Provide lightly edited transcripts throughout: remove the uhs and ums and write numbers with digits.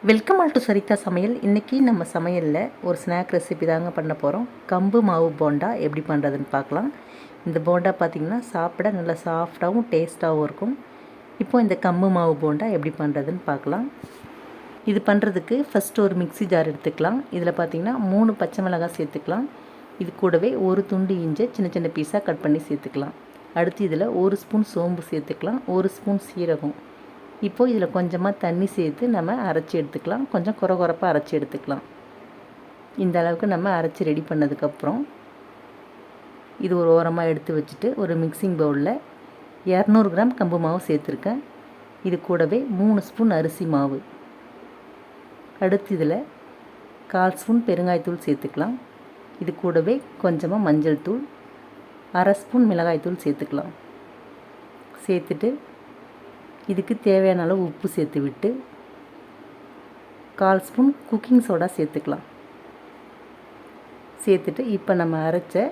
Welcome all to சரிதா சமையல். இன்றைக்கி நம்ம சமையலில் ஒரு ஸ்நாக் ரெசிபி தாங்க பண்ண போகிறோம். கம்பு மாவு போண்டா எப்படி பண்ணுறதுன்னு பார்க்கலாம். இந்த போண்டா பார்த்திங்கன்னா சாப்பிட நல்லா சாஃப்டாகவும் டேஸ்ட்டாகவும் இருக்கும். இப்போது இந்த கம்பு மாவு போண்டா எப்படி பண்ணுறதுன்னு பார்க்கலாம். இது பண்ணுறதுக்கு ஃபஸ்ட்டு ஒரு மிக்ஸி ஜார் எடுத்துக்கலாம். இதில் பார்த்திங்கன்னா 3 பச்சை மிளகாய் சேர்த்துக்கலாம். இது கூடவே ஒரு துண்டு இஞ்சி சின்ன சின்ன பீஸாக கட் பண்ணி சேர்த்துக்கலாம். அடுத்து இதில் 1 ஸ்பூன் சோம்பு சேர்த்துக்கலாம், 1 ஸ்பூன் சீரகம். இப்போது இதில் கொஞ்சமாக தண்ணி சேர்த்து நம்ம அரைச்சி எடுத்துக்கலாம். கொஞ்சம் குறப்பாக அரைச்சி எடுத்துக்கலாம். இந்த அளவுக்கு நம்ம அரைச்சி ரெடி பண்ணதுக்கப்புறம் இது ஒரு ஓரமாக எடுத்து வச்சுட்டு ஒரு மிக்சிங் பவுலில் 200 கிராம் கம்பு மாவு சேர்த்துருக்கேன். இது கூடவே 3 ஸ்பூன் அரிசி மாவு. அடுத்து இதில் 1/4 ஸ்பூன் பெருங்காயத்தூள் சேர்த்துக்கலாம். இது கூடவே கொஞ்சமாக மஞ்சள் தூள், 1/2 ஸ்பூன் மிளகாய்த்தூள் சேர்த்துக்கலாம். சேர்த்துட்டு இதுக்கு தேவையான அளவு உப்பு சேர்த்து விட்டு 1/4 ஸ்பூன் குக்கிங் சோடா சேர்த்துக்கலாம். சேர்த்துட்டு இப்போ நம்ம அரைச்ச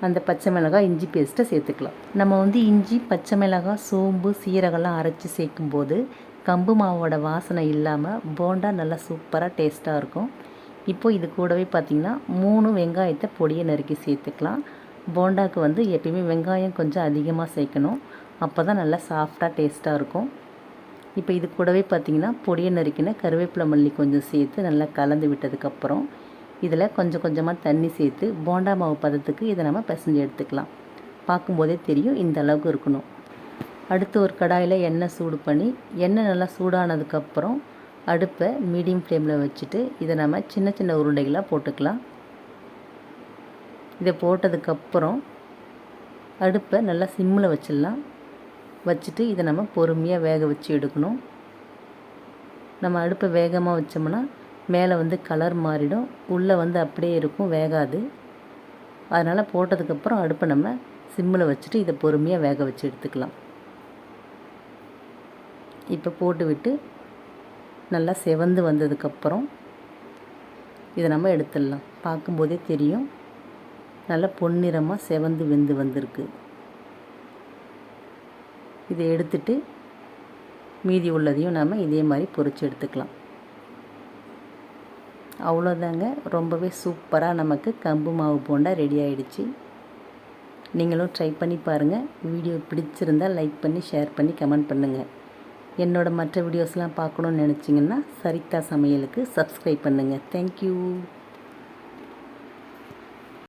அந்த பச்சை மிளகாய் இஞ்சி பேஸ்ட்டை சேர்த்துக்கலாம். நம்ம இஞ்சி, பச்சை மிளகாய், சோம்பு, சீரகம்லாம் அரைச்சி சேர்க்கும்போது கம்பு மாவோட வாசனை இல்லாமல் போண்டா நல்லா சூப்பராக டேஸ்ட்டாக இருக்கும். இப்போது இது கூடவே பார்த்திங்கன்னா 3 வெங்காயத்தை பொடியை நறுக்கி சேர்த்துக்கலாம். போண்டாவுக்கு எப்பயுமே வெங்காயம் கொஞ்சம் அதிகமாக சேர்க்கணும். அப்போ தான் நல்லா சாஃப்டாக டேஸ்ட்டாக இருக்கும். இப்போ இது கூடவே பார்த்திங்கன்னா பொடியை நறுக்கின கருவேப்பிலை மல்லி கொஞ்சம் சேர்த்து நல்லா கலந்து விட்டதுக்கப்புறம் இதில் கொஞ்சம் கொஞ்சமாக தண்ணி சேர்த்து போண்டா மாவு பதத்துக்கு இதை நம்ம பிசைஞ்சு எடுத்துக்கலாம். பார்க்கும்போதே தெரியும் இந்த அளவுக்கு இருக்கணும். அடுத்து ஒரு கடாயில் எண்ணெய் சூடு பண்ணி எண்ணெய் நல்லா சூடானதுக்கப்புறம் அடுப்பை மீடியம் ஃப்ளேமில் வச்சுட்டு இதை நம்ம சின்ன சின்ன உருண்டைகளாக போட்டுக்கலாம். இதை போட்டதுக்கப்புறம் அடுப்பை நல்லா சிம்மில் வச்சிடலாம். வச்சுட்டு இதை நம்ம பொறுமையாக வேக வச்சு எடுக்கணும். நம்ம அடுப்பை வேகமாக வச்சோம்னா மேலே கலர் மாறிடும், உள்ளே அப்படியே இருக்கும், வேகாது. அதனால் போட்டதுக்கப்புறம் அடுப்பை நம்ம சிம்மில் வச்சுட்டு இதை பொறுமையாக வேக வச்சு எடுத்துக்கலாம். இப்போ போட்டு விட்டு நல்லா செவந்து வந்ததுக்கப்புறம் இதை நம்ம எடுத்துடலாம். பார்க்கும்போதே தெரியும் நல்லா பொன்னிறமாக செவந்து வெந்து வந்திருக்கு. இதை எடுத்துட்டு மீதி உள்ளதையும் நம்ம இதே மாதிரி பொரிச்சு எடுத்துக்கலாம். அவ்வளோதாங்க, ரொம்பவே சூப்பராக நமக்கு கம்பு மாவு போண்டா ரெடி ஆகிடுச்சு. நீங்களும் ட்ரை பண்ணி பாருங்கள். வீடியோ பிடிச்சிருந்தால் லைக் பண்ணி ஷேர் பண்ணி கமெண்ட் பண்ணுங்கள். என்னோடய மற்ற வீடியோஸ்லாம் பார்க்கணுன்னு நினச்சிங்கன்னா சரிதா சமையலுக்கு சப்ஸ்கிரைப் பண்ணுங்கள். தேங்க்யூ.